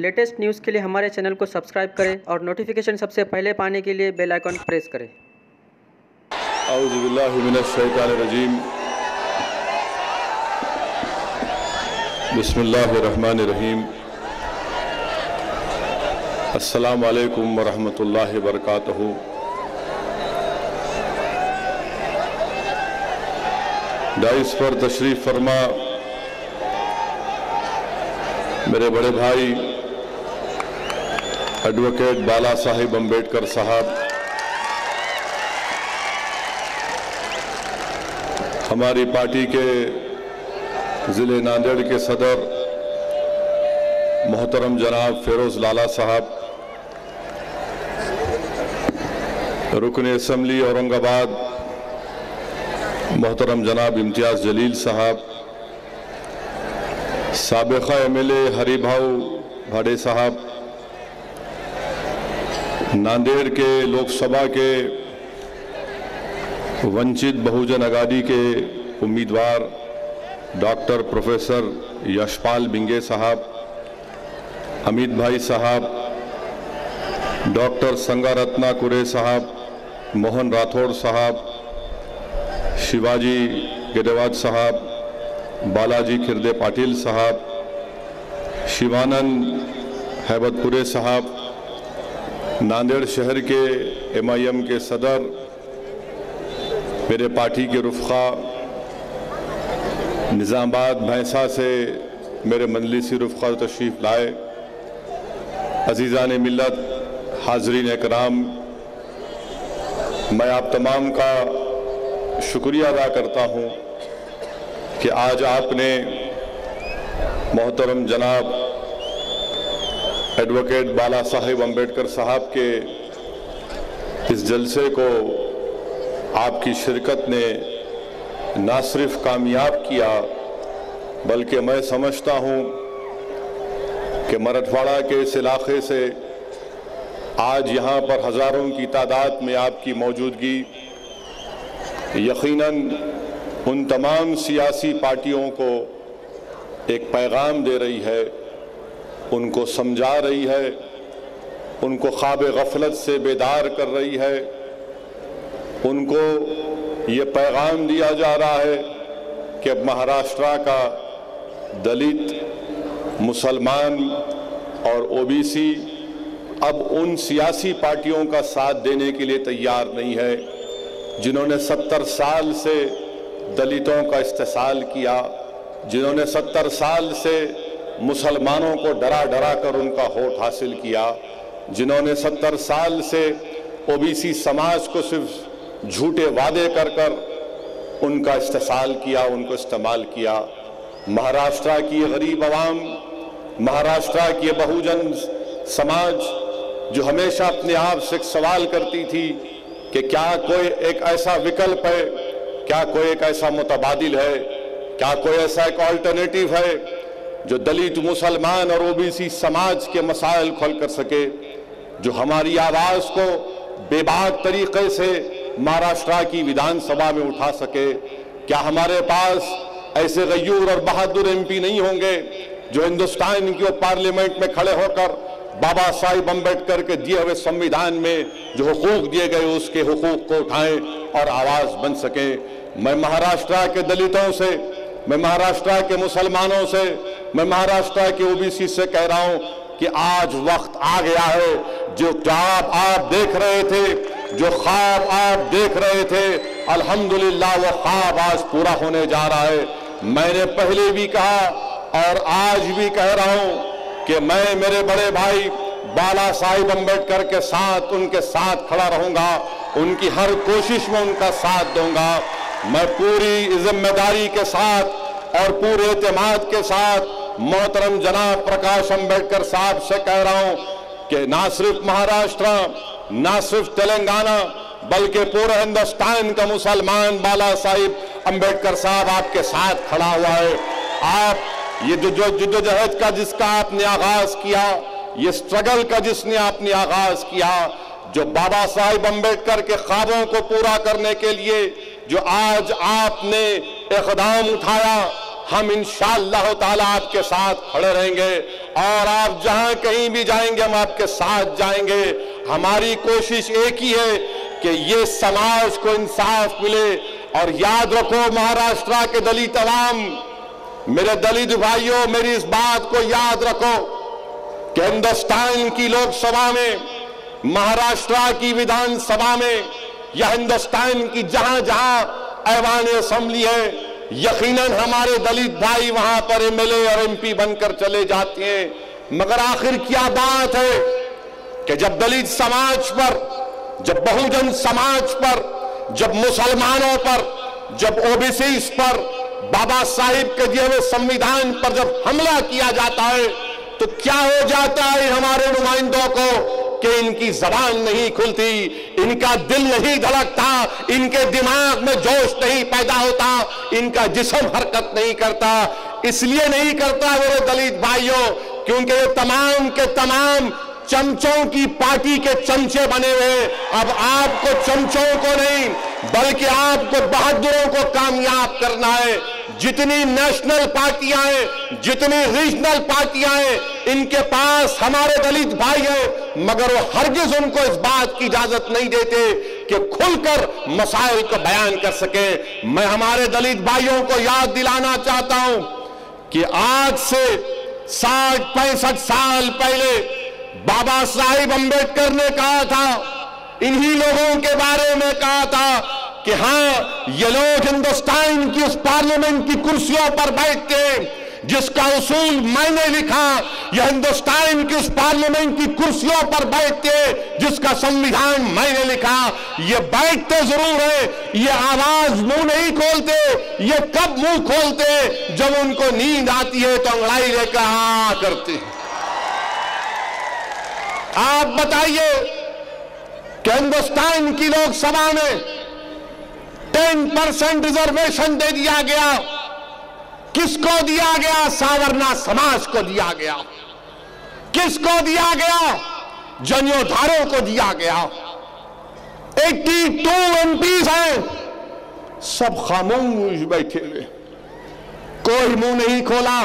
Latest news के लिए हमारे चैनल को सब्सक्राइब करें और नोटिफिकेशन सबसे पहले पाने के लिए बेल आइकन प्रेस करें। औज़ु बिल्लाहि मिनश शैतानिर रजीम। बिस्मिल्लाहिर रहमानिर रहीम। अस्सलामु अलैकुम व रहमतुल्लाहि व बरकातहू। डाइस पर तशरीफ फरमा मेरे बड़े भाई एडवोकेट बाला साहिब अम्बेडकर साहब, हमारी पार्टी के ज़िले नांदेड़ के सदर मोहतरम जनाब फेरोज़ लाला साहब, रुकन असम्बली औरंगाबाद मोहतरम जनाब इम्तियाज़ जलील साहब, साबिक़ा MLA हरिभाऊ भाड़े साहब, नांदेड़ के लोकसभा के वंचित बहुजन आघाड़ी के उम्मीदवार डॉक्टर प्रोफेसर यशपाल बिंगे साहब, अमित भाई साहब, डॉक्टर संगारत्ना कुरे साहब, मोहन राठौड़ साहब, शिवाजी गेडेवाद साहब, बालाजी खिरदे पाटिल साहब, शिवानंद हैबतपुरे साहब, नांदेड़ शहर के MIM के सदर, मेरे पार्टी के रुफ़क़ा, निज़ामाबाद भैंसा से मेरे मजलिसी रुफ़क़ा तशरीफ़ लाए, अज़ीज़ान मिल्लत, हाज़रीन इकराम, मैं आप तमाम का शुक्रिया अदा करता हूँ कि आज आपने मोहतरम जनाब एडवोकेट बाला साहिब अम्बेडकर साहब के इस जलसे को आपकी शिरकत ने ना सिर्फ कामयाब किया, बल्कि मैं समझता हूँ कि मराठवाड़ा के इस इलाके से आज यहाँ पर हज़ारों की तादाद में आपकी मौजूदगी यकीनन उन तमाम सियासी पार्टियों को एक पैगाम दे रही है, उनको समझा रही है, उनको ख्वाब गफलत से बेदार कर रही है, उनको ये पैगाम दिया जा रहा है कि अब महाराष्ट्र का दलित, मुसलमान और OBC अब उन सियासी पार्टियों का साथ देने के लिए तैयार नहीं है जिन्होंने 70 साल से दलितों का इस्तेसाल किया, जिन्होंने 70 साल से मुसलमानों को डरा डरा कर उनका वोट हासिल किया, जिन्होंने 70 साल से OBC समाज को सिर्फ झूठे वादे कर कर उनका इस्तेसाल किया, उनको इस्तेमाल किया। महाराष्ट्र की गरीब आवाम, महाराष्ट्र की बहुजन समाज जो हमेशा अपने आप से एक सवाल करती थी कि क्या कोई एक ऐसा विकल्प है, क्या कोई एक ऐसा मुतबादिल है, क्या कोई ऐसा एक ऑल्टरनेटिव है जो दलित, मुसलमान और OBC समाज के मसाइल को हल कर सके, जो हमारी आवाज़ को बेबाक तरीके से महाराष्ट्र की विधानसभा में उठा सके। क्या हमारे पास ऐसे गयूर और बहादुर MP नहीं होंगे जो हिंदुस्तान की पार्लियामेंट में खड़े होकर बाबा साहिब अम्बेडकर के दिए हुए संविधान में जो हुकूक दिए गए उसके हुकूक को उठाएं और आवाज़ बन सके। मैं महाराष्ट्र के दलितों से, मैं महाराष्ट्र के मुसलमानों से, मैं महाराष्ट्र के OBC से कह रहा हूं कि आज वक्त आ गया है। जो ख्वाब आप देख रहे थे, जो ख्वाब आप देख रहे थे, अल्हम्दुलिल्लाह वो ख्वाब आज पूरा होने जा रहा है। मैंने पहले भी कहा और आज भी कह रहा हूं कि मैं मेरे बड़े भाई बाला साहिब अम्बेडकर के साथ, उनके साथ खड़ा रहूंगा, उनकी हर कोशिश में उनका साथ दूंगा। मैं पूरी जिम्मेदारी के साथ और पूरे एतमाद के साथ मोहतरम जनाब प्रकाश अम्बेडकर साहब से कह रहा हूं कि ना सिर्फ महाराष्ट्र, ना सिर्फ तेलंगाना, बल्कि पूरे हिंदुस्तान का मुसलमान बाला साहिब अम्बेडकर साहब आपके साथ खड़ा हुआ है। आप ये जो जद्दोजहद का जिसका आपने आगाज किया, ये स्ट्रगल का जिसने आपने आगाज किया, जो बाबा साहिब अम्बेडकर के ख्वाबों को पूरा करने के लिए जो आज आपने इक़दाम उठाया, हम इंशाअल्लाह ताला आपके साथ खड़े रहेंगे और आप जहां कहीं भी जाएंगे हम आपके साथ जाएंगे। हमारी कोशिश एक ही है कि ये समाज को इंसाफ मिले। और याद रखो महाराष्ट्र के दलित अवाम, मेरे दलित भाइयों, मेरी इस बात को याद रखो कि हिंदुस्तान की लोकसभा में, महाराष्ट्र की विधानसभा में या हिंदुस्तान की जहां जहां ऐवान असेंबली है, यकीनन हमारे दलित भाई वहां पर एमएलए और एमपी बनकर चले जाते हैं। मगर आखिर क्या बात है कि जब दलित समाज पर, जब बहुजन समाज पर, जब मुसलमानों पर, जब ओबीसी पर, बाबा साहिब के दिए हुए संविधान पर जब हमला किया जाता है तो क्या हो जाता है हमारे नुमाइंदों को कि इनकी जबान नहीं खुलती, इनका दिल नहीं धड़कता, इनके दिमाग में जोश नहीं पैदा होता, इनका जिस्म हरकत नहीं करता। इसलिए नहीं करता मेरे दलित भाइयों क्योंकि ये तमाम के तमाम चमचों की पार्टी के चमचे बने हुए। अब आपको चमचों को नहीं बल्कि आपको बहादुरों को कामयाब करना है। जितनी नेशनल पार्टियां हैं, जितनी रीजनल पार्टियां हैं, इनके पास हमारे दलित भाई हैं, मगर वो हरगिज उनको इस बात की इजाजत नहीं देते कि खुलकर मसाइल को बयान कर सके। मैं हमारे दलित भाइयों को याद दिलाना चाहता हूं कि आज से 60-65 साल पहले बाबा साहिब अम्बेडकर ने कहा था, इन्हीं लोगों के बारे में कहा था कि हां ये लोग हिंदुस्तान की उस पार्लियामेंट की कुर्सियों पर बैठते जिसका उसूल मैंने लिखा, यह हिंदुस्तान की उस पार्लियामेंट की कुर्सियों पर बैठते जिसका संविधान मैंने लिखा। ये बैठते जरूर है, ये आवाज मुंह नहीं खोलते। ये कब मुंह खोलते? जब उनको नींद आती है तो अंगड़ाई लेकर हाँ करते। आप बताइए कि हिंदुस्तान की लोकसभा में 10% रिजर्वेशन दे दिया गया। किसको दिया गया? सावरना समाज को दिया गया। किसको दिया गया? जनियोधारों को दिया गया। 82 एमपीज हैं, सब खामोश बैठे हुए, कोई मुंह नहीं खोला।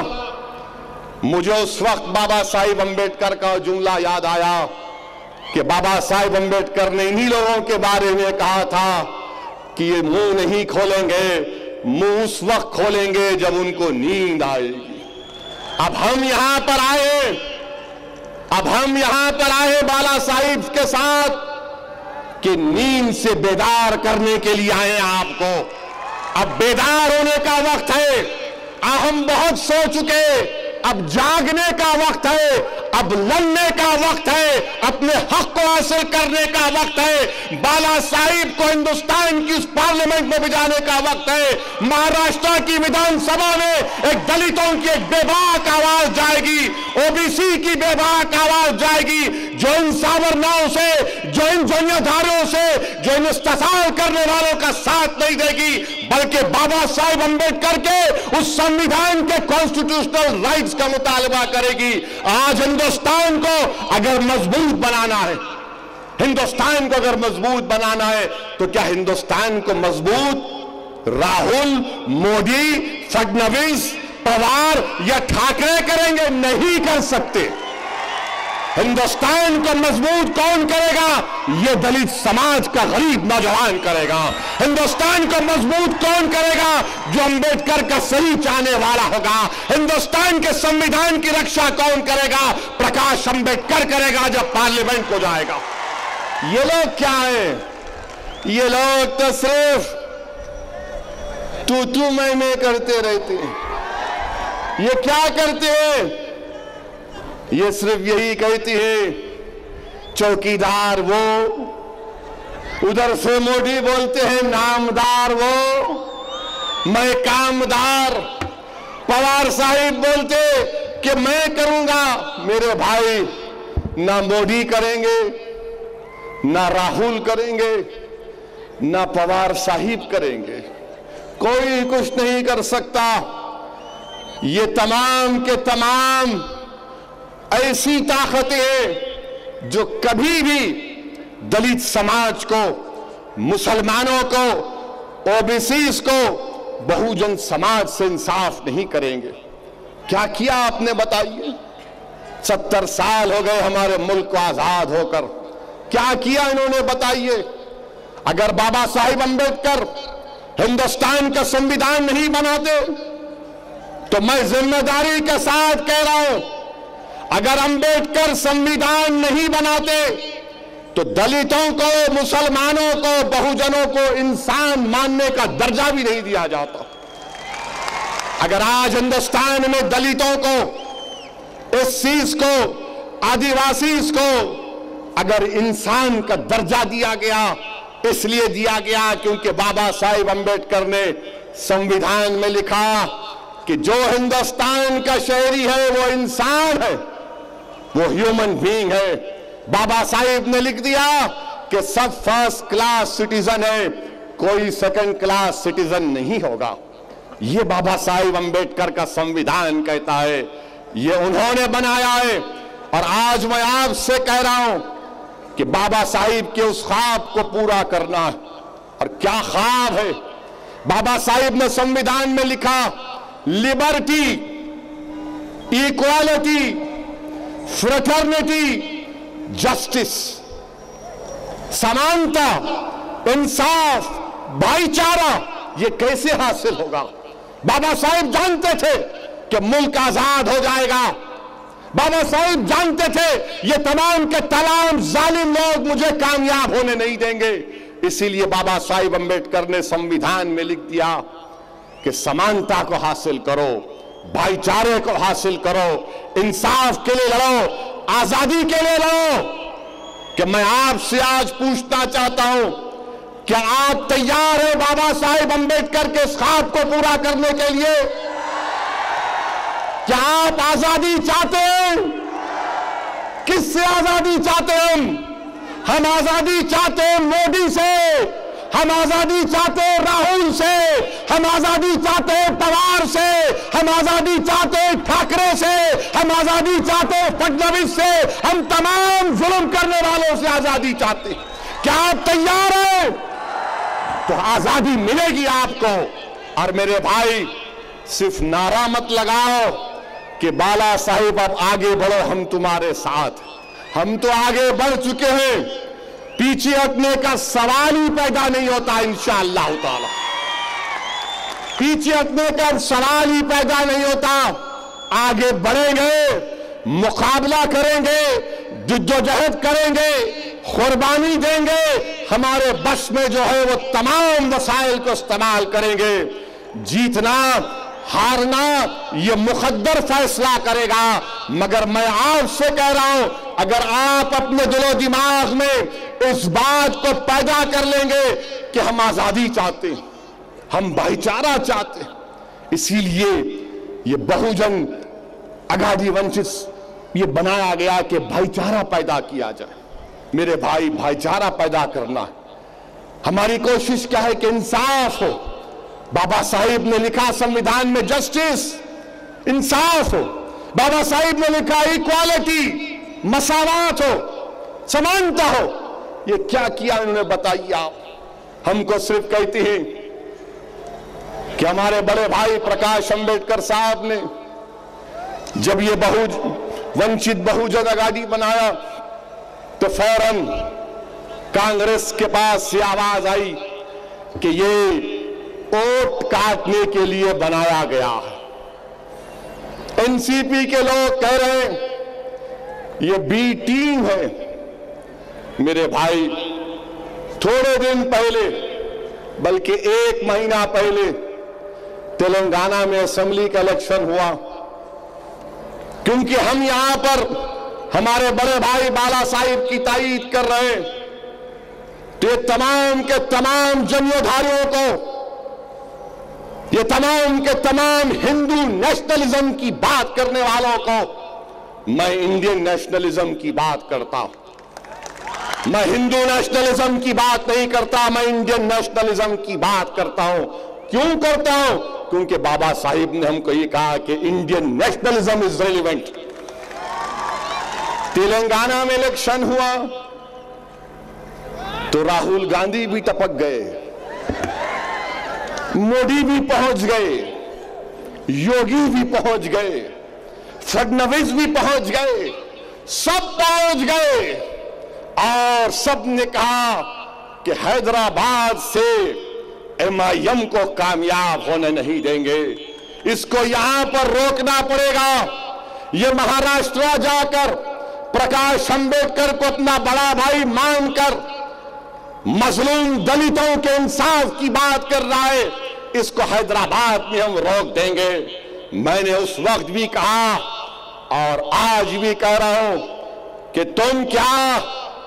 मुझे उस वक्त बाबा साहिब अम्बेडकर का जुमला याद आया कि बाबा साहिब अम्बेडकर ने इन्हीं लोगों के बारे में कहा था कि ये मुंह नहीं खोलेंगे, मुंह उस वक्त खोलेंगे जब उनको नींद आएगी। अब हम यहां पर आए, बाला साहिब के साथ कि नींद से बेदार करने के लिए आए आपको। अब बेदार होने का वक्त है। हम बहुत सो चुके, अब जागने का वक्त है, अब लड़ने का वक्त है, अपने हक को हासिल करने का वक्त है। बाला साहिब को हिंदुस्तान की उस पार्लियामेंट में भिजाने का वक्त है। महाराष्ट्र की विधानसभा में एक दलितों की एक बेबाक आवाज जाएगी, ओबीसी की बेबाक आवाज जाएगी, जो इन सावरनाओं से, जो इन जनियोधारों से, जो इन इस्तेसाल करने वालों का साथ नहीं देगी, बल्कि बाबा साहिब अम्बेडकर के उस संविधान के कॉन्स्टिट्यूशनल राइट्स का मुतालबा करेगी। आज हिंदुस्तान को अगर मजबूत बनाना है, हिंदुस्तान को अगर मजबूत बनाना है तो क्या हिंदुस्तान को मजबूत राहुल, मोदी, फडणवीस, पवार या ठाकरे करेंगे? नहीं कर सकते। हिंदुस्तान को मजबूत कौन करेगा? ये दलित समाज का गरीब नौजवान करेगा। हिंदुस्तान को मजबूत कौन करेगा? जो अंबेडकर का सही चाहने वाला होगा। हिंदुस्तान के संविधान की रक्षा कौन करेगा? प्रकाश अंबेडकर करेगा जब पार्लियामेंट को जाएगा। ये लोग क्या है? ये लोग तो सिर्फ तू मैं करते रहते हैं। ये क्या करते हैं? ये सिर्फ यही कहती है चौकीदार वो, उधर से मोदी बोलते हैं नामदार वो, मैं कामदार। पवार साहिब बोलते कि मैं करूंगा। मेरे भाई, ना मोदी करेंगे, ना राहुल करेंगे, ना पवार साहिब करेंगे, कोई कुछ नहीं कर सकता। ये तमाम के तमाम ऐसी ताकतें हैं जो कभी भी दलित समाज को, मुसलमानों को, ओबीसीज को, बहुजन समाज से इंसाफ नहीं करेंगे। क्या किया आपने बताइए? 70 साल हो गए हमारे मुल्क को आजाद होकर, क्या किया इन्होंने बताइए। अगर बाबा साहिब अम्बेडकर हिंदुस्तान का संविधान नहीं बनाते तो मैं जिम्मेदारी के साथ कह रहा हूं, अगर अम्बेडकर संविधान नहीं बनाते तो दलितों को, मुसलमानों को, बहुजनों को इंसान मानने का दर्जा भी नहीं दिया जाता। अगर आज हिंदुस्तान में दलितों को, एससीज को, आदिवासीज को अगर इंसान का दर्जा दिया गया, इसलिए दिया गया क्योंकि बाबा साहिब अम्बेडकर ने संविधान में लिखा कि जो हिंदुस्तान का शहरी है वो इंसान है, वो ह्यूमन बीइंग है। बाबा साहिब ने लिख दिया कि सब फर्स्ट क्लास सिटीजन है, कोई सेकंड क्लास सिटीजन नहीं होगा। ये बाबा साहिब अम्बेडकर का संविधान कहता है, ये उन्होंने बनाया है। और आज मैं आपसे कह रहा हूं कि बाबा साहिब के उस ख्वाब को पूरा करना है। और क्या ख्वाब है? बाबा साहिब ने संविधान में लिखा, लिबर्टी, इक्वालिटी, फ्रेटर्निटी, जस्टिस, समानता, इंसाफ, भाईचारा। ये कैसे हासिल होगा? बाबा साहिब जानते थे कि मुल्क आजाद हो जाएगा। बाबा साहिब जानते थे ये तमाम के तमाम जालिम लोग मुझे कामयाब होने नहीं देंगे। इसीलिए बाबा साहिब अम्बेडकर ने संविधान में लिख दिया कि समानता को हासिल करो, भाईचारे को हासिल करो, इंसाफ के लिए लड़ो, आजादी के लिए लड़ो। कि मैं आपसे आज पूछना चाहता हूं, क्या आप तैयार हैं बाबा साहिब अम्बेडकर के इस ख्वाब को पूरा करने के लिए? क्या आप आजादी चाहते हैं? किससे आजादी चाहते हैं? हम आजादी चाहते हैं मोदी से, हम आजादी चाहते हैं राहुल से, हम आजादी चाहते हैं पवार से, हम आजादी चाहते हैं ठाकरे से, हम आजादी चाहते हैं फडणवीस से, हम तमाम जुल्म करने वालों से आजादी चाहते हैं। क्या आप तैयार हैं? तो आजादी मिलेगी आपको। और मेरे भाई, सिर्फ नारा मत लगाओ कि बाला साहिब अब आगे बढ़ो, हम तुम्हारे साथ। हम तो आगे बढ़ चुके हैं, पीछे हटने का सवाल ही पैदा नहीं होता इंशाअल्लाह ताला। पीछे हटने का सवाल ही पैदा नहीं होता। आगे बढ़ेंगे, मुकाबला करेंगे, जिद्दोजहद करेंगे, कुर्बानी देंगे, हमारे बस में जो है वो तमाम वसाइल को इस्तेमाल करेंगे। जीतना हारना ये मुकद्दर फैसला करेगा। मगर मैं आपसे कह रहा हूं, अगर आप अपने दिलो दिमाग में इस बात को पैदा कर लेंगे कि हम आजादी चाहते हैं, हम भाईचारा चाहते हैं, इसीलिए ये बहुजन आगादी वंचित ये बनाया गया कि भाईचारा पैदा किया जाए। मेरे भाई, भाईचारा पैदा करना है। हमारी कोशिश क्या है कि इंसाफ हो। बाबा साहिब ने लिखा संविधान में जस्टिस, इंसाफ हो। बाबा साहिब ने लिखा इक्वालिटी, मसावात हो, समानता हो। ये क्या किया इन्होंने बताइए आप? हमको सिर्फ कहती हैं कि हमारे बड़े भाई प्रकाश अंबेडकर साहब ने जब ये वंचित बहुजन आगादी बनाया तो फौरन कांग्रेस के पास से आवाज आई कि ये वोट काटने के लिए बनाया गया है। एनसीपी के लोग कह रहे हैं ये बी टीम है। मेरे भाई, थोड़े दिन पहले, बल्कि 1 महीना पहले तेलंगाना में असेंबली का इलेक्शन हुआ। क्योंकि हम यहां पर हमारे बड़े भाई बाला साहिब की तायीद कर रहे हैं, तो ये तमाम के तमाम जमीयतधारियों को, ये तमाम के तमाम हिंदू नेशनलिज्म की बात करने वालों को मैं इंडियन नेशनलिज्म की बात करता हूं। मैं हिंदू नेशनलिज्म की बात नहीं करता, मैं इंडियन नेशनलिज्म की बात करता हूं। क्यों करता हूं? क्योंकि बाबा साहिब ने हमको ये कहा कि Indian nationalism is relevant. Telangana में इलेक्शन हुआ तो राहुल गांधी भी टपक गए, मोदी भी पहुंच गए, योगी भी पहुंच गए, फडणवीस भी पहुंच गए, सब पहुंच गए और सब ने कहा कि हैदराबाद से MIM को कामयाब होने नहीं देंगे, इसको यहां पर रोकना पड़ेगा। ये महाराष्ट्र जाकर प्रकाश अंबेडकर को अपना बड़ा भाई मानकर मजलूम दलितों के इंसाफ की बात कर रहा है, इसको हैदराबाद में हम रोक देंगे। मैंने उस वक्त भी कहा और आज भी कह रहा हूं कि तुम क्या,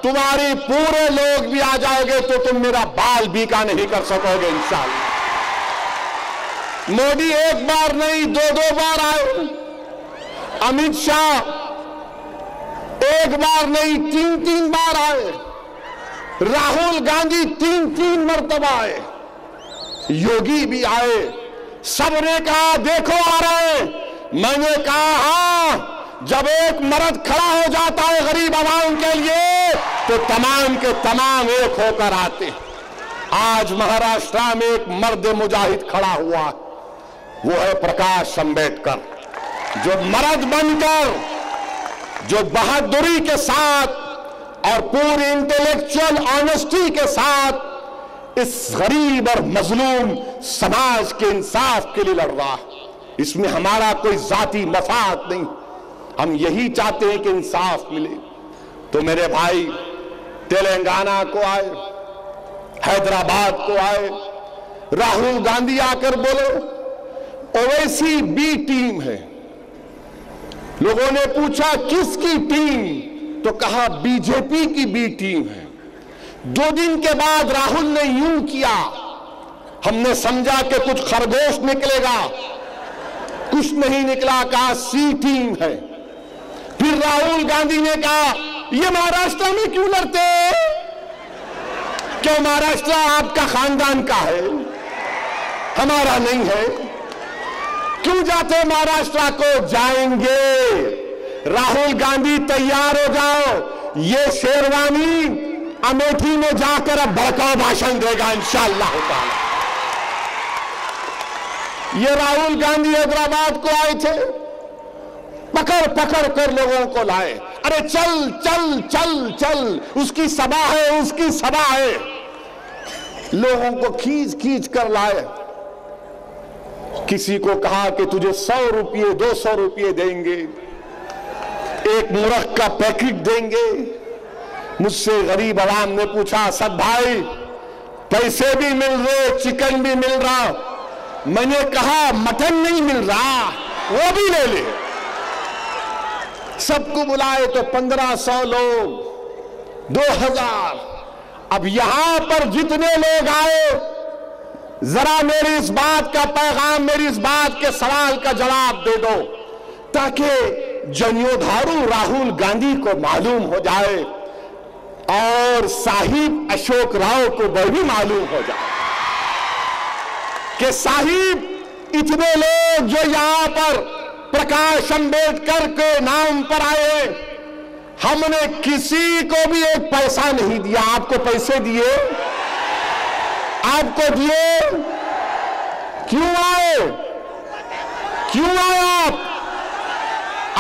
तुम्हारे पूरे लोग भी आ जाओगे तो तुम मेरा बाल बीका नहीं कर सकोगे इंशाअल्लाह। मोदी एक बार नहीं 2-2 बार आए, अमित शाह एक बार नहीं 3-3 बार आए, राहुल गांधी 3-3 मरतबा आए, योगी भी आए, सबने कहा देखो आ रहे हैं। मैंने कहा हां, जब एक मर्द खड़ा हो जाता है गरीब आवाम के लिए तो तमाम के तमाम एक होकर आते। आज महाराष्ट्र में एक मर्द मुजाहिद खड़ा हुआ, वो है प्रकाश अंबेडकर, जो मर्द बनकर, जो बहादुरी के साथ और पूरी इंटेलेक्चुअल ऑनेस्टी के साथ इस गरीब और मजलूम समाज के इंसाफ के लिए लड़ रहा है। इसमें हमारा कोई जाती मफाद नहीं, हम यही चाहते हैं कि इंसाफ मिले। तो मेरे भाई तेलंगाना को आए, हैदराबाद को आए, राहुल गांधी आकर बोले ओवैसी बी टीम है। लोगों ने पूछा किसकी टीम, तो कहा बीजेपी की बी टीम है। 2 दिन के बाद राहुल ने यूं किया, हमने समझा कि कुछ खरगोश निकलेगा, कुछ नहीं निकला, कहा सी टीम है। फिर राहुल गांधी ने कहा ये महाराष्ट्र में क्यों लड़ते हैं, क्यों महाराष्ट्र आपका खानदान का है, हमारा नहीं है, क्यों जाते महाराष्ट्र को, जाएंगे। राहुल गांधी तैयार हो जाओ, ये शेरवानी अमेठी में जाकर अब भड़काऊ भाषण देगा इंशाअल्लाह ताला। ये राहुल गांधी हैदराबाद को आए थे, पकड़ पकड़ कर लोगों को लाए, अरे चल चल चल चल, उसकी सभा है, उसकी सभा है, लोगों को खींच खींच कर लाए। किसी को कहा कि तुझे 100 रुपये 200 रुपये देंगे, एक मुर्ग का पैकेट देंगे। मुझसे गरीब आवाम ने पूछा असद भाई पैसे भी मिल रहे, चिकन भी मिल रहा, मैंने कहा मटन नहीं मिल रहा, वो भी ले ले। सबको बुलाए तो 1500 लोग, 2000। अब यहां पर जितने लोग आए, जरा मेरी इस बात का पैगाम, मेरी इस बात के सवाल का जवाब दे दो, ताकि जनियोधारू राहुल गांधी को मालूम हो जाए और साहिब अशोक राव को वह भी मालूम हो जाए कि साहिब इतने लोग जो यहां पर प्रकाश अंबेडकर के नाम पर आए, हमने किसी को भी एक पैसा नहीं दिया। आपको पैसे दिए, आपको दिए, क्यों आए, क्यों आए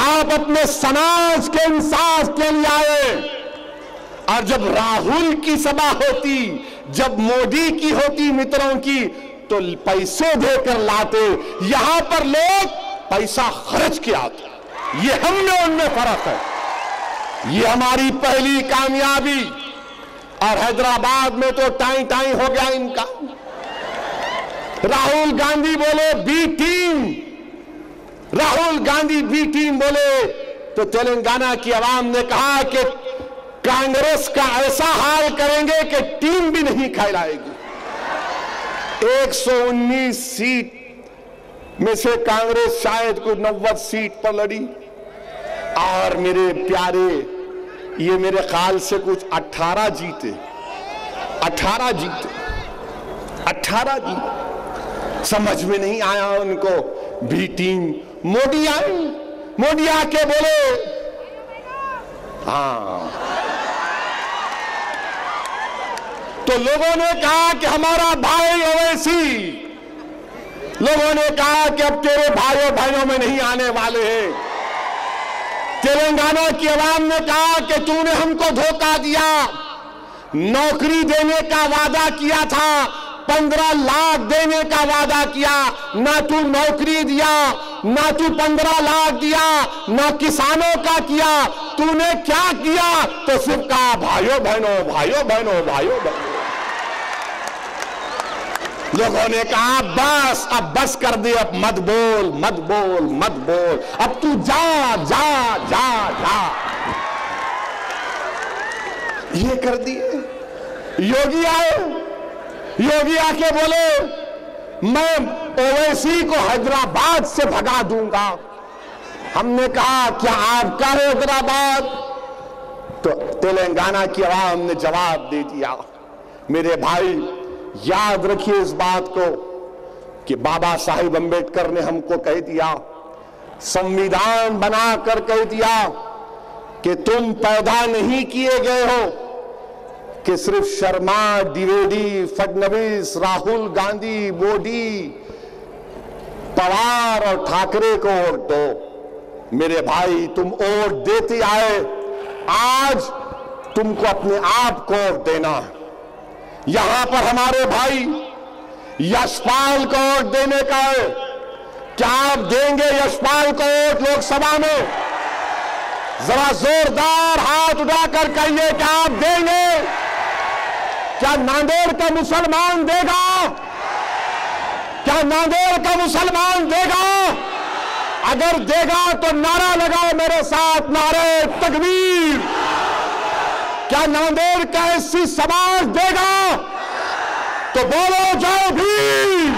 आप अपने समाज के इंसाफ के लिए आए। और जब राहुल की सभा होती, जब मोदी की होती, मित्रों की, तो पैसे देकर लाते, यहां पर लोग पैसा खर्च के आते। ये हम में उनमें फर्क है, ये हमारी पहली कामयाबी। और हैदराबाद में तो टाई टाई हो गया इनका। राहुल गांधी बोले B team, Rahul Gandhi B team बोले तो तेलंगाना की आवाम ने कहा कि कांग्रेस का ऐसा हाल करेंगे कि टीम भी नहीं कहलाएगी। 119 सीट में से कांग्रेस शायद कोई 90 सीट पर लड़ी। और मेरे प्यारे, ये मेरे ख्याल से कुछ 18 जीते, 18 जीते, 18 जीते। समझ में नहीं आया उनको बी टीम। मोदी आए, मोदी आके बोले हाँ, तो लोगों ने कहा कि हमारा भाई ओवैसी, लोगों ने कहा कि अब तेरे भाइयों में नहीं आने वाले हैं। तेलंगाना की आवाम ने कहा कि तूने हमको धोखा दिया, नौकरी देने का वादा किया था, 15 लाख देने का वादा किया, ना तू नौकरी दिया, ना तू 15 लाख दिया, ना किसानों का किया, तूने क्या किया? तो सिर्फ कहा भाइयों बहनों, भाइयों बहनों, भाइयों बहनों। लोगों ने कहा बस, अब बस कर दे, अब मत बोल, मत बोल, मत बोल, अब तू जा जा जा जा। ये कर दिए। योगी आए, योगी आके बोले मैं ओवैसी को हैदराबाद से भगा दूंगा। हमने कहा क्या आपका हैदराबाद? तो तेलंगाना की आवाम ने जवाब दे दिया। मेरे भाई याद रखिए इस बात को कि बाबा साहिब अंबेडकर ने हमको कह दिया, संविधान बनाकर कह दिया कि तुम पैदा नहीं किए गए हो कि सिर्फ शर्मा, द्विवेदी, फडणवीस, राहुल गांधी, मोदी, पवार और ठाकरे को वोट दो। मेरे भाई तुम वोट देते आए, आज तुमको अपने आप को वोट देना है। यहां पर हमारे भाई यशपाल को वोट देने का है। क्या आप देंगे यशपाल को वोट लोकसभा में? जरा जोरदार हाथ उठाकर कहिए क्या आप देंगे? क्या नांदेड़ का मुसलमान देगा? क्या नांदेड़ का मुसलमान देगा? अगर देगा तो नारा लगाओ मेरे साथ, नारे तकबीर। क्या नांदेड़ का एससी समाज देगा? तो बोलो जय भीम।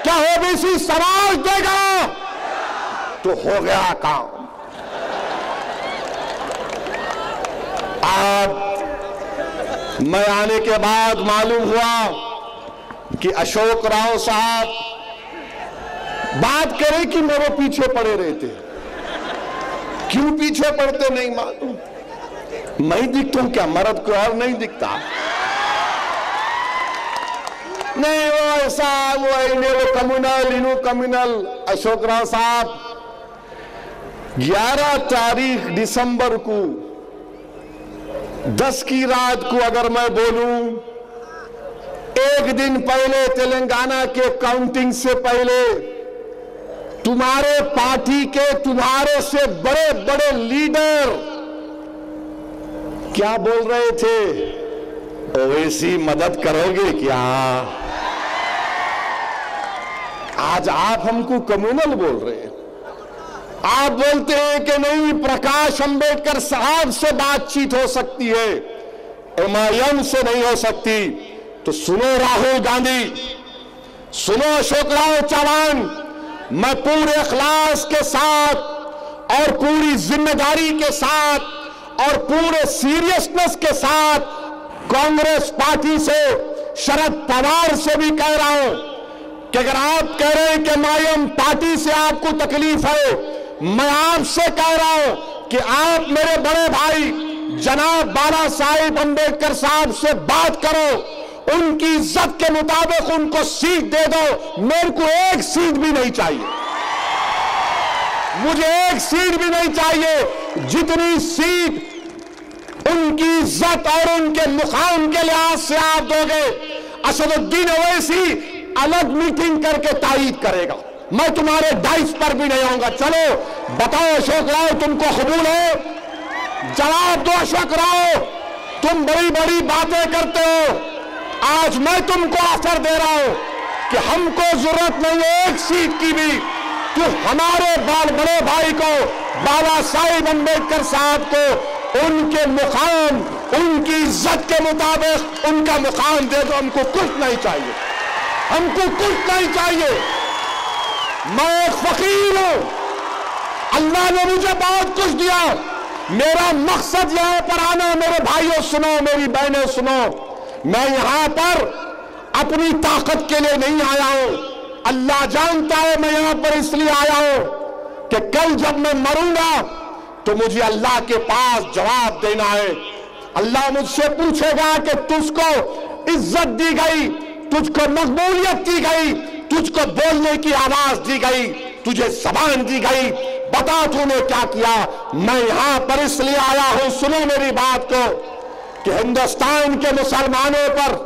क्या ओबीसी समाज देगा? तो हो गया काम। आप मैं आने के बाद मालूम हुआ कि अशोक राव साहब बात करें कि मेरे पीछे पड़े रहते। क्यों पीछे पड़ते नहीं मालूम। मैं दिखता हूं क्या? मर्द को और नहीं दिखता? नहीं वो ऐसा वो कम्युनल, इनू कम्युनल। अशोक राव साहब 11 तारीख दिसंबर को 10 की रात को अगर मैं बोलूं, एक दिन पहले तेलंगाना के काउंटिंग से पहले तुम्हारे पार्टी के तुम्हारे से बड़े बड़े लीडर क्या बोल रहे थे? ओवैसी मदद करोगे क्या? आज आप हमको कम्युनल बोल रहे हैं। आप बोलते हैं कि नहीं प्रकाश अंबेडकर साहब से बातचीत हो सकती है, एमआईएम से नहीं हो सकती। तो सुनो राहुल गांधी, सुनो अशोक राव चौहान, मैं पूरे इखलास के साथ और पूरी जिम्मेदारी के साथ और पूरे सीरियसनेस के साथ कांग्रेस पार्टी से, शरद पवार से भी कह रहा हूं कि अगर आप कह रहे हैं कि एमआईएम पार्टी से आपको तकलीफ है, मैं आपसे कह रहा हूं कि आप मेरे बड़े भाई जनाब बाला साहिब अंबेडकर साहब से बात करो, उनकी इज्जत के मुताबिक उनको सीट दे दो। मेरे को एक सीट भी नहीं चाहिए, मुझे एक सीट भी नहीं चाहिए। जितनी सीट उनकी इज्जत और उनके मुकाम के लिहाज से आप दोगे, असदुद्दीन ओवैसी अलग मीटिंग करके तायीद करेगा। मैं तुम्हारे डाइस पर भी नहीं आऊंगा। चलो बताओ अशोक राव, तुमको कबूल है? जवाब दो अशोक राव। तुम बड़ी बड़ी बातें करते हो, आज मैं तुमको ऑफर दे रहा हूं कि हमको जरूरत नहीं है एक सीट की भी। तू हमारे बड़े भाई को, बाबा साहिब अंबेडकर साहब को, उनके मुकाम, उनकी इज्जत के मुताबिक उनका मुकाम दे दो। हमको कुछ नहीं चाहिए, हमको कुछ नहीं चाहिए। मैं एक फकीर हूं, अल्लाह ने मुझे बहुत कुछ दिया। मेरा मकसद यहां पर आना, मेरे भाइयों सुनो, मेरी बहनें सुनो, मैं यहां पर अपनी ताकत के लिए नहीं आया हूं। अल्लाह जानता है मैं यहां पर इसलिए आया हूं कि कल जब मैं मरूंगा तो मुझे अल्लाह के पास जवाब देना है। अल्लाह मुझसे पूछेगा कि तुझको इज्जत दी गई, तुझको मकबूलियत दी गई, तुझको बोलने की आवाज दी गई, तुझे जबान दी गई, बता तूने क्या किया। मैं यहां पर इसलिए आया हूं, सुनो मेरी बात को, कि हिंदुस्तान के मुसलमानों पर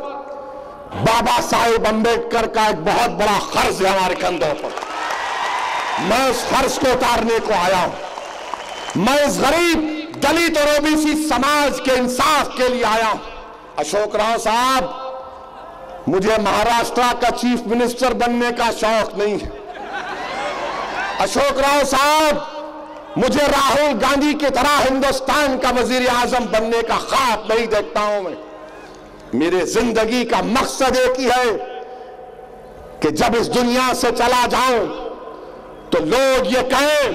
बाबा साहेब अम्बेडकर का एक बहुत बड़ा खर्च है हमारे कंधों पर। मैं उस खर्च को उतारने को आया हूं। मैं इस गरीब दलित और ओबीसी समाज के इंसाफ के लिए आया हूं। अशोक राव साहब, मुझे महाराष्ट्र का चीफ मिनिस्टर बनने का शौक नहीं है। अशोक राव साहब, मुझे राहुल गांधी की तरह हिंदुस्तान का वजीर आजम बनने का ख्वाब नहीं देखता हूं मैं। मेरे जिंदगी का मकसद एक ही है कि जब इस दुनिया से चला जाऊं तो लोग ये कहें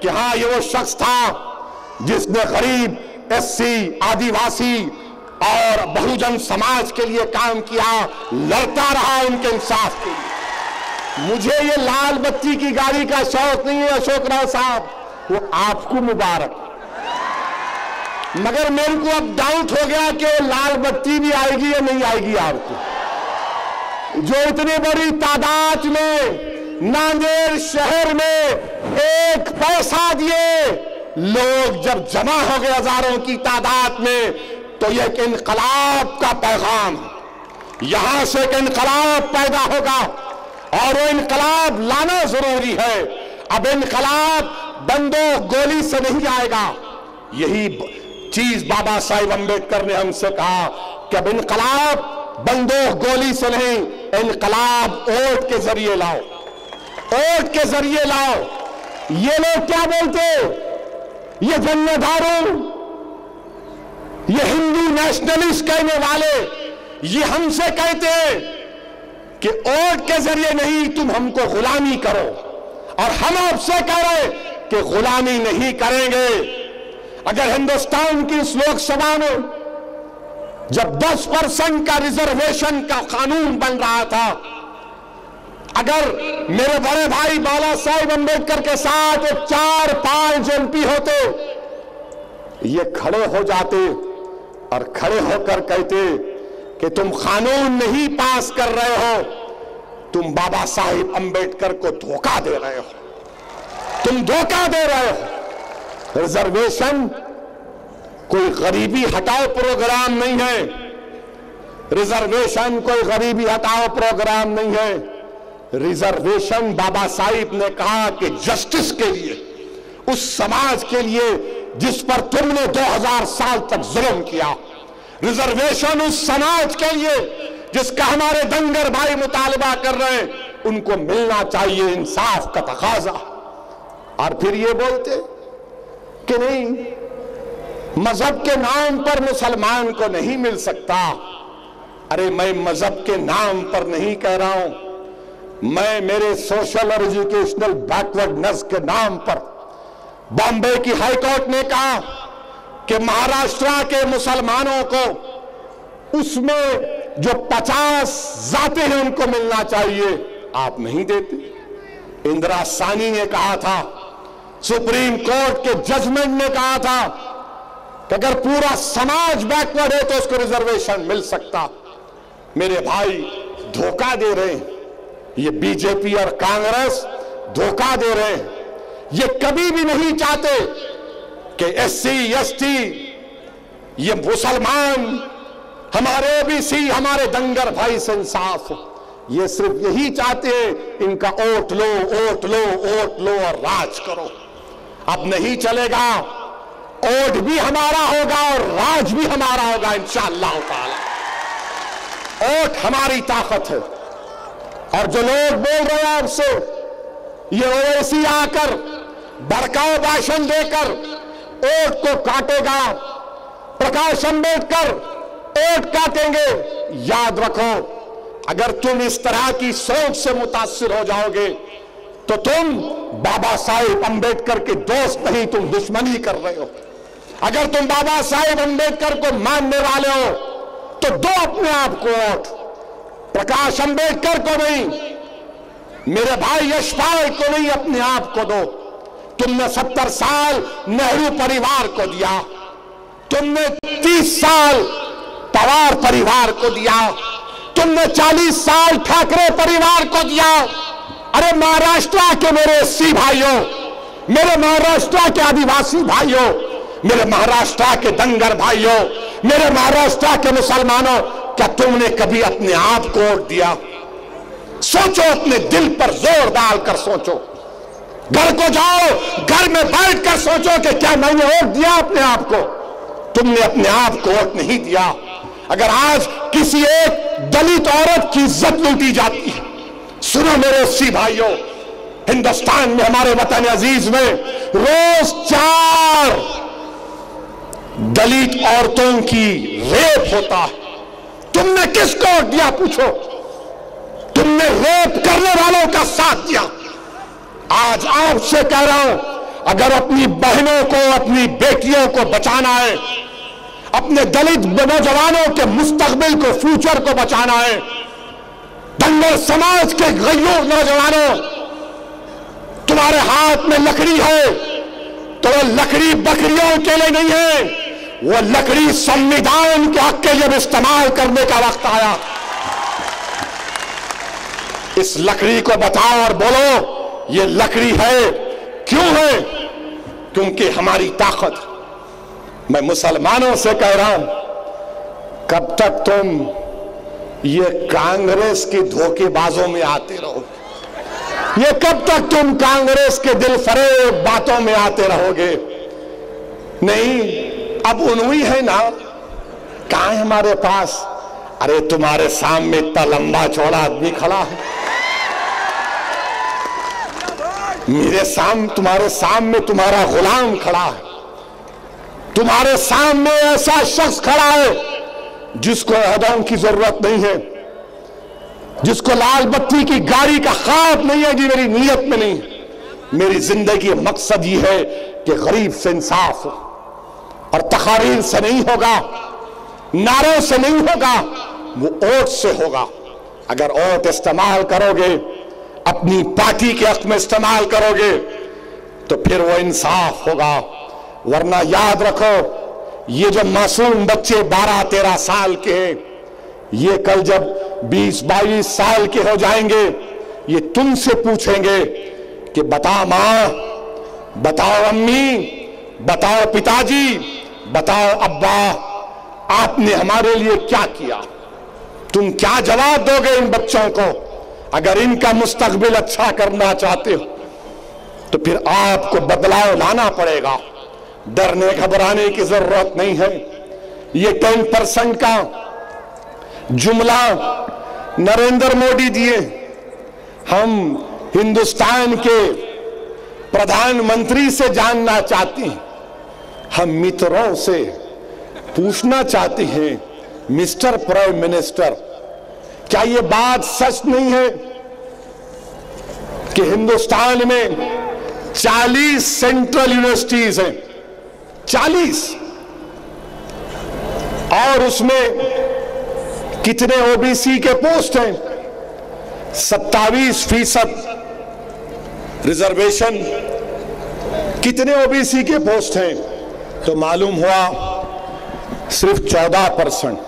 कि हां, ये वो शख्स था जिसने गरीब, एससी, आदिवासी और बहुजन समाज के लिए काम किया, लड़ता रहा उनके इंसाफ के लिए। मुझे ये लाल बत्ती की गाड़ी का शौक नहीं है अशोक राव साहब, वो आपको मुबारक। मगर मेरे को अब डाउट हो गया कि वो लाल बत्ती भी आएगी या नहीं आएगी आपको। जो इतनी बड़ी तादाद में नांदेड़ शहर में एक पैसा दिए लोग जब जमा हो गए हजारों की तादाद में, तो यह एक इनकलाब का पैगाम, यहां से एक इनकलाब पैदा होगा और वो इनकलाब लाना जरूरी है। अब इनकलाब बंदूक गोली से नहीं आएगा। यही चीज बाबा साहेब अम्बेडकर ने हमसे कहा कि अब इनकलाब बंदूक गोली से नहीं, इनकलाब वोट के जरिए लाओ, वोट के जरिए लाओ। ये लोग क्या बोलते, ये जन्नतदारों, ये हिंदू नेशनलिस्ट कहने वाले, ये हमसे कहते हैं कि वोट के जरिए नहीं, तुम हमको गुलामी करो, और हम आपसे कह रहे कि गुलामी नहीं करेंगे। अगर हिंदुस्तान की इस लोकसभा में जब 10% का रिजर्वेशन का कानून बन रहा था, अगर मेरे बड़े भाई बाला साहेब अम्बेडकर के साथ 4-5 एमपी होते, ये खड़े हो जाते और खड़े होकर कहते कि तुम कानून नहीं पास कर रहे हो, तुम बाबा साहेब अम्बेडकर को धोखा दे रहे हो, तुम धोखा दे रहे हो। रिजर्वेशन कोई गरीबी हटाओ प्रोग्राम नहीं है, रिजर्वेशन कोई गरीबी हटाओ प्रोग्राम नहीं है। रिजर्वेशन बाबा साहिब ने कहा कि जस्टिस के लिए, उस समाज के लिए जिस पर तुमने 2000 साल तक जुल्म किया। रिजर्वेशन उस समाज के लिए जिसका हमारे दंगर भाई मुतालबा कर रहे हैं, उनको मिलना चाहिए, इंसाफ का तकाजा। और फिर ये बोलते कि नहीं, मजहब के नाम पर मुसलमान को नहीं मिल सकता। अरे मैं मजहब के नाम पर नहीं कह रहा हूं, मैं मेरे सोशल और एजुकेशनल बैकवर्डनेस के नाम पर, बॉम्बे की हाईकोर्ट ने कहा कि महाराष्ट्र के मुसलमानों को उसमें जो 50 जाते हैं उनको मिलना चाहिए, आप नहीं देते। इंदिरा सानी ने कहा था, सुप्रीम कोर्ट के जजमेंट ने कहा था कि अगर पूरा समाज बैकवर्ड है तो उसको रिजर्वेशन मिल सकता। मेरे भाई धोखा दे रहे हैं, ये बीजेपी और कांग्रेस धोखा दे रहे हैं। ये कभी भी नहीं चाहते कि एससी, एसटी, ये मुसलमान, हमारे ओबीसी, हमारे दंगर भाई से इंसाफ हो। ये सिर्फ यही चाहते हैं इनका वोट लो, वोट लो, वोट लो और राज करो। अब नहीं चलेगा, वोट भी हमारा होगा और राज भी हमारा होगा इंशाअल्लाह ताला। वोट हमारी ताकत है। और जो लोग बोल रहे हैं आपसे, ये ओवैसी आकर भड़काऊ भाषण देकर वोट को काटेगा, प्रकाश अम्बेडकर वोट काटेंगे, याद रखो, अगर तुम इस तरह की सोच से मुतासिर हो जाओगे तो तुम बाबा साहेब अम्बेडकर के दोस्त नहीं, तुम दुश्मनी कर रहे हो। अगर तुम बाबा साहेब अम्बेडकर को मानने वाले हो तो दो अपने आप को वोट, प्रकाश अम्बेडकर को नहीं, मेरे भाई यशपाल को नहीं, अपने आप को दो। तुमने 70 साल नेहरू परिवार को दिया, तुमने 30 साल पवार परिवार को दिया, तुमने 40 साल ठाकरे परिवार को दिया। अरे महाराष्ट्र के मेरे एससी भाइयों, मेरे महाराष्ट्र के आदिवासी भाइयों, मेरे महाराष्ट्र के दंगर भाइयों, मेरे महाराष्ट्र के मुसलमानों, क्या तुमने कभी अपने आप को वोट दिया? सोचो, अपने दिल पर जोर डालकर सोचो। घर को जाओ, घर में बैठकर सोचो कि क्या मैंने वोट दिया अपने आप को? तुमने अपने आप को वोट नहीं दिया। अगर आज किसी एक दलित औरत की इज्जत लूटी जाती है, सुनो मेरे सी भाइयों, हिंदुस्तान में, हमारे वतन अजीज में रोज 4 दलित औरतों की रेप होता है। तुमने किसको वोट दिया? पूछो। तुमने रेप करने वालों का साथ दिया। आज आपसे कह रहा हूं, अगर अपनी बहनों को, अपनी बेटियों को बचाना है, अपने दलित नौजवानों के मुस्तकबिल को, फ्यूचर को बचाना है, दंगल समाज के गैयूर नौजवानों, तुम्हारे हाथ में लकड़ी है तो वो लकड़ी बकरियों के लिए नहीं है, वो लकड़ी संविधान के हक के लिए इस्तेमाल करने का वक्त आया। इस लकड़ी को बताओ और बोलो, ये लकड़ी है। क्यों है? क्योंकि हमारी ताकत। मैं मुसलमानों से कह रहा हूं, कब तक तुम ये कांग्रेस की धोखेबाजों में आते रहो? ये कब तक तुम कांग्रेस के दिल फरेब बातों में आते रहोगे? नहीं, अब उन्हीं है ना, कहां है हमारे पास? अरे तुम्हारे सामने इतना लंबा चौड़ा आदमी खड़ा है, तुम्हारे सामने तुम्हारा गुलाम खड़ा है, तुम्हारे सामने ऐसा शख्स खड़ा है जिसको अहदाओं की जरूरत नहीं है, जिसको लाल बत्ती की गाड़ी का ख्वाब नहीं है, जी मेरी नीयत में नहीं है। मेरी जिंदगी मकसद ये है कि गरीब से इंसाफ हो, और तकारीर से नहीं होगा, नारों से नहीं होगा, वो वोट से होगा। अगर वोट इस्तेमाल करोगे, अपनी पार्टी के हक में इस्तेमाल करोगे, तो फिर वो इंसाफ होगा। वरना याद रखो, ये जो मासूम बच्चे 12-13 साल के हैं, ये कल जब 20-22 साल के हो जाएंगे, ये तुमसे पूछेंगे कि बता मां, बताओ अम्मी, बताओ पिताजी, बताओ अब्बा, आपने हमारे लिए क्या किया? तुम क्या जवाब दोगे इन बच्चों को? अगर इनका मुस्तकबिल अच्छा करना चाहते हो तो फिर आपको बदलाव लाना पड़ेगा। डरने घबराने की जरूरत नहीं है। ये 10% का जुमला नरेंद्र मोदी दिए। हम हिंदुस्तान के प्रधानमंत्री से जानना चाहते हैं, हम मित्रों से पूछना चाहते हैं, मिस्टर प्राइम मिनिस्टर, क्या ये बात सच नहीं है कि हिंदुस्तान में 40 सेंट्रल यूनिवर्सिटीज हैं, 40, और उसमें कितने ओबीसी के पोस्ट हैं? 27% रिजर्वेशन। कितने ओबीसी के पोस्ट हैं? तो मालूम हुआ सिर्फ 14%।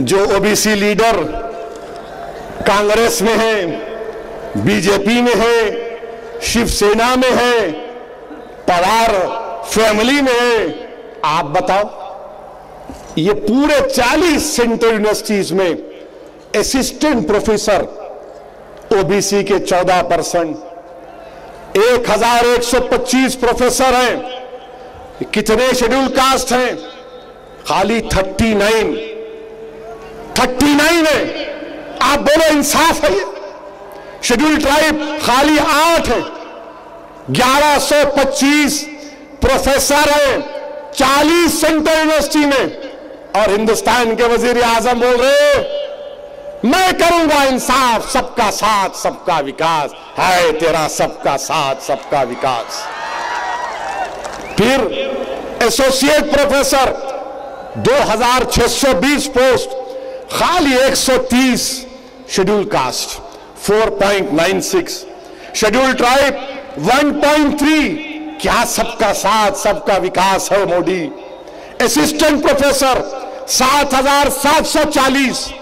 जो ओबीसी लीडर कांग्रेस में है, बीजेपी में है, शिवसेना में है, पवार फैमिली में है, आप बताओ। ये पूरे 40 सेंट्रल यूनिवर्सिटीज में असिस्टेंट प्रोफेसर ओबीसी के 14%, 1125 प्रोफेसर हैं। कितने शेड्यूल कास्ट हैं? खाली 39 है। आप बोलो इंसाफ है? ये शेड्यूल ट्राइब खाली 8 है। 1125 प्रोफेसर हैं 40 सेंट्रल यूनिवर्सिटी में, और हिंदुस्तान के वजीर आजम बोल रहे मैं करूंगा इंसाफ, सबका साथ सबका विकास। है तेरा सबका साथ सबका विकास। फिर एसोसिएट प्रोफेसर 2620 पोस्ट, खाली 130 शेड्यूल कास्ट 4.96, शेड्यूल ट्राइब 1.3। क्या सबका साथ सबका विकास है मोदी? Assistant professor 7740।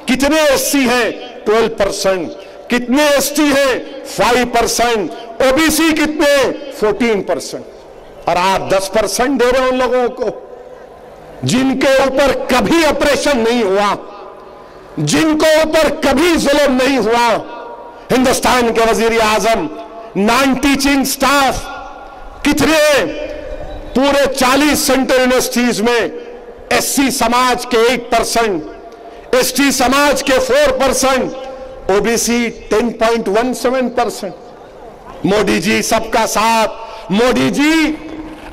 कितने एससी हैं? 12%। कितने एसटी हैं? 5%। ओबीसी कितने? 14%। और आप 10% दे रहे हो उन लोगों को जिनके ऊपर कभी ऑपरेशन नहीं हुआ, जिनको ऊपर कभी जुल्म नहीं हुआ। हिंदुस्तान के वजीर आजम नॉन टीचिंग स्टाफ कितने? पूरे 40 सेंट्रल यूनिवर्सिटीज में एससी समाज के 8%, एसटी समाज के 4%, ओबीसी 10.17%। मोदी जी सबका साथ। मोदी जी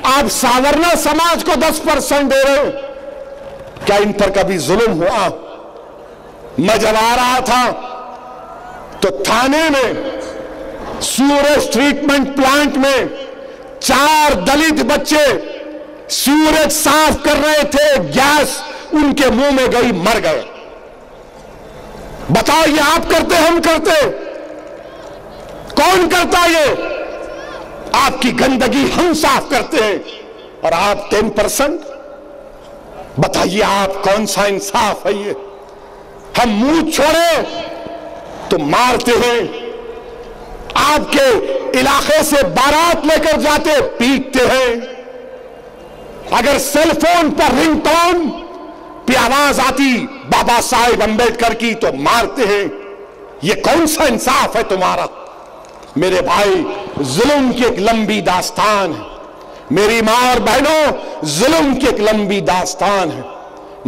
आप सावरना समाज को 10% दे रहे हो, क्या इन पर कभी जुल्म हुआ? मैं जब आ रहा था तो थाने में सीवरेज ट्रीटमेंट प्लांट में 4 दलित बच्चे सीवरेज साफ कर रहे थे, गैस उनके मुंह में गई, मर गए। बताओ ये आप करते, हम करते? कौन करता ये? आपकी गंदगी हम साफ करते हैं और आप 10%? बताइए आप कौन सा इंसाफ है ये? हम मुंह छोड़े तो मारते हैं, आपके इलाके से बारात लेकर जाते पीटते हैं, अगर सेल फोन पर रिंगटोन पे आवाज आती बाबा साहेब अंबेडकर की तो मारते हैं। ये कौन सा इंसाफ है तुम्हारा? मेरे भाई, जुल्म की एक लंबी दास्तान है। मेरी मां और बहनों, जुल्म की एक लंबी दास्तान है।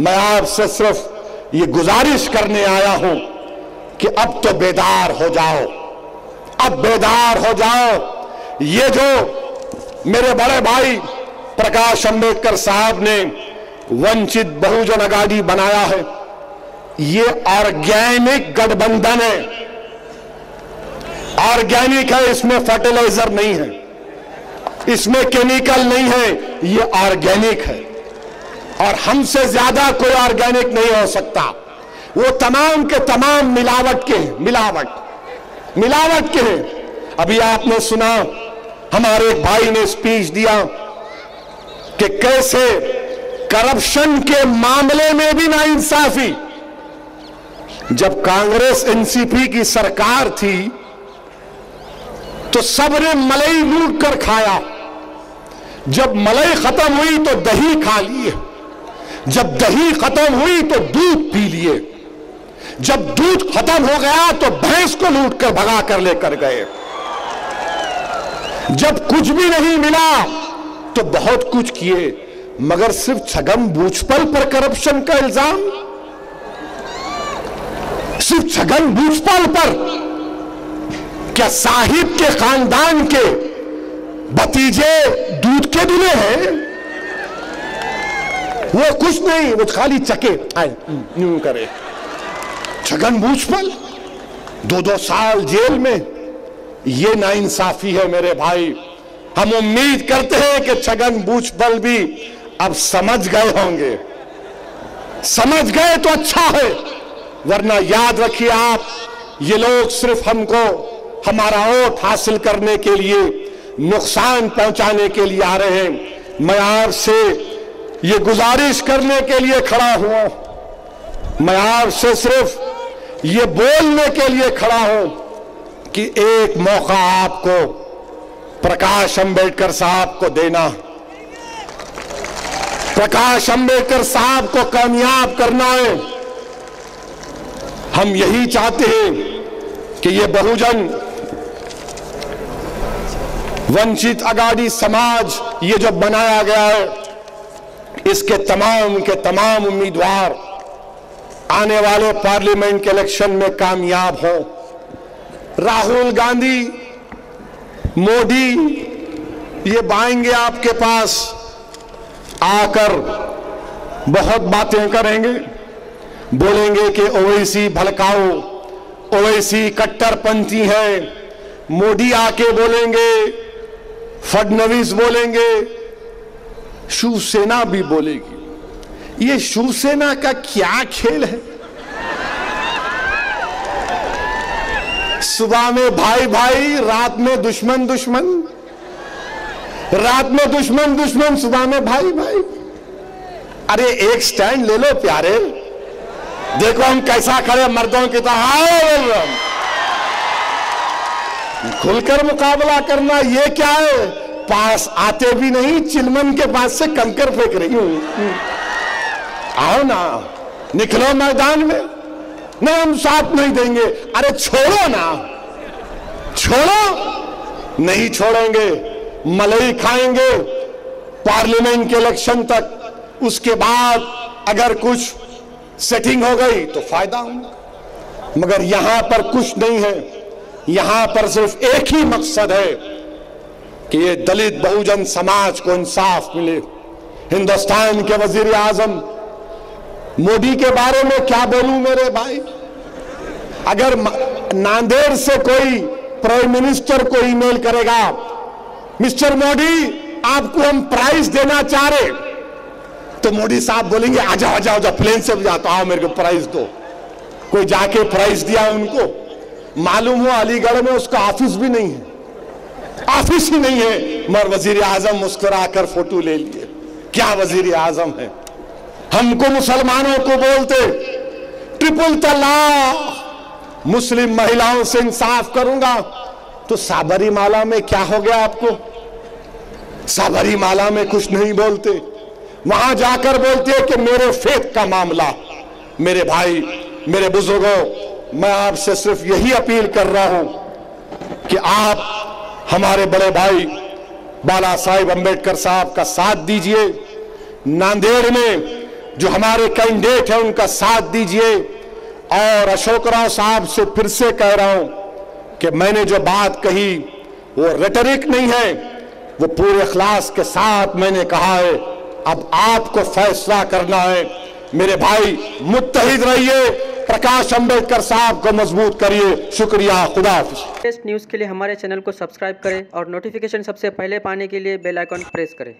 मैं आपसे सिर्फ ये गुजारिश करने आया हूं कि अब तो बेदार हो जाओ, अब बेदार हो जाओ। ये जो मेरे बड़े भाई प्रकाश अंबेडकर साहब ने वंचित बहुजन अघाड़ी बनाया है, ये ऑर्गेनिक गठबंधन है। ऑर्गेनिक है, इसमें फर्टिलाइजर नहीं है, इसमें केमिकल नहीं है, ये ऑर्गेनिक है। और हमसे ज्यादा कोई ऑर्गेनिक नहीं हो सकता। वो तमाम के तमाम मिलावट के हैं, मिलावट के हैं। अभी आपने सुना हमारे एक भाई ने स्पीच दिया कि कैसे करप्शन के मामले में भी नाइंसाफी। जब कांग्रेस एनसीपी की सरकार थी तो सबने मलाई लूट कर खाया, जब मलाई खत्म हुई तो दही खा लिए, जब दही खत्म हुई तो दूध पी लिए, जब दूध खत्म हो गया तो भैंस को लूट कर भगा कर लेकर गए, जब कुछ भी नहीं मिला तो बहुत कुछ किए, मगर सिर्फ छगन भुजबल पर करप्शन का इल्जाम, सिर्फ छगन भुजबल पर। क्या साहिब के खानदान के भतीजे दूध के दूल्हे हैं? वो कुछ नहीं, वो खाली चके यूं करे। छगन भुजबल 2-2 साल जेल में, ये नाइंसाफी है मेरे भाई। हम उम्मीद करते हैं कि छगन भुजबल भी अब समझ गए होंगे। समझ गए तो अच्छा है, वरना याद रखिए आप, ये लोग सिर्फ हमको हमारा वोट हासिल करने के लिए, नुकसान पहुंचाने के लिए आ रहे हैं। मैं आपसे ये गुजारिश करने के लिए खड़ा हुआ, मैं आपसे सिर्फ ये बोलने के लिए खड़ा हूं कि एक मौका आपको प्रकाश अंबेडकर साहब को देना, प्रकाश अंबेडकर साहब को कामयाब करना है। हम यही चाहते हैं कि ये बहुजन वंचित अघाड़ी समाज ये जो बनाया गया है, इसके तमाम के तमाम उम्मीदवार आने वाले पार्लियामेंट के इलेक्शन में कामयाब हो। राहुल गांधी, मोदी ये आएंगे आपके पास, आकर बहुत बातें करेंगे, बोलेंगे कि ओवैसी भड़काऊ, ओवैसी कट्टरपंथी है। मोदी आके बोलेंगे, फडणवीस बोलेंगे, शिवसेना भी बोलेगी। ये शिवसेना का क्या खेल है? सुबह में भाई भाई, रात में दुश्मन दुश्मन, रात में दुश्मन दुश्मन, सुबह में भाई भाई। अरे एक स्टैंड ले लो प्यारे, देखो हम कैसा खड़े मर्दों की तरह। खुलकर मुकाबला करना ये क्या है? पास आते भी नहीं, चिलमन के पास से कंकर फेंक रही हूं। आओ ना, निकलो मैदान में। नहीं, हम साथ नहीं देंगे। अरे छोड़ो ना, छोड़ो। नहीं छोड़ेंगे, मलाई खाएंगे पार्लियामेंट के इलेक्शन तक। उसके बाद अगर कुछ सेटिंग हो गई तो फायदा होगा, मगर यहां पर कुछ नहीं है। यहां पर सिर्फ एक ही मकसद है कि ये दलित बहुजन समाज को इंसाफ मिले। हिंदुस्तान के वजीर आजम मोदी के बारे में क्या बोलूं मेरे भाई? अगर नांदेड़ से कोई प्राइम मिनिस्टर को ईमेल करेगा, मिस्टर मोदी आपको हम प्राइज देना चाह रहे, तो मोदी साहब बोलेंगे आ जाओ, आ जाओ, जाओ, प्लेन से जाता आओ, मेरे को प्राइज दो। कोई जाके प्राइज दिया उनको, मालूम हो अलीगढ़ में उसका ऑफिस भी नहीं है, ऑफिस ही नहीं है, मगर वजीर आजम मुस्कुराकर फोटो ले लिए। क्या वजीर आजम है? हमको मुसलमानों को बोलते ट्रिपल तलाक, मुस्लिम महिलाओं से इंसाफ करूंगा, तो साबरीमाला में क्या हो गया आपको? साबरीमाला में कुछ नहीं बोलते, वहां जाकर बोलते हैं कि मेरे फेथ का मामला। मेरे भाई, मेरे बुजुर्गों, मैं आपसे सिर्फ यही अपील कर रहा हूं कि आप हमारे बड़े भाई बाला साहेब अम्बेडकर साहब का साथ दीजिए। नांदेड़ में जो हमारे कैंडिडेट हैं उनका साथ दीजिए। और अशोकराव साहब से फिर से कह रहा हूं कि मैंने जो बात कही वो रेटरिक नहीं है, वो पूरे इखलास के साथ मैंने कहा है। अब आपको फैसला करना है। मेरे भाई, मुत्तहिद रहिए, प्रकाश अंबेडकर साहब को मजबूत करिए। शुक्रिया, खुदा हाफिज़। लेटेस्ट न्यूज़ के लिए हमारे चैनल को सब्सक्राइब करें और नोटिफिकेशन सबसे पहले पाने के लिए बेल आइकन प्रेस करें।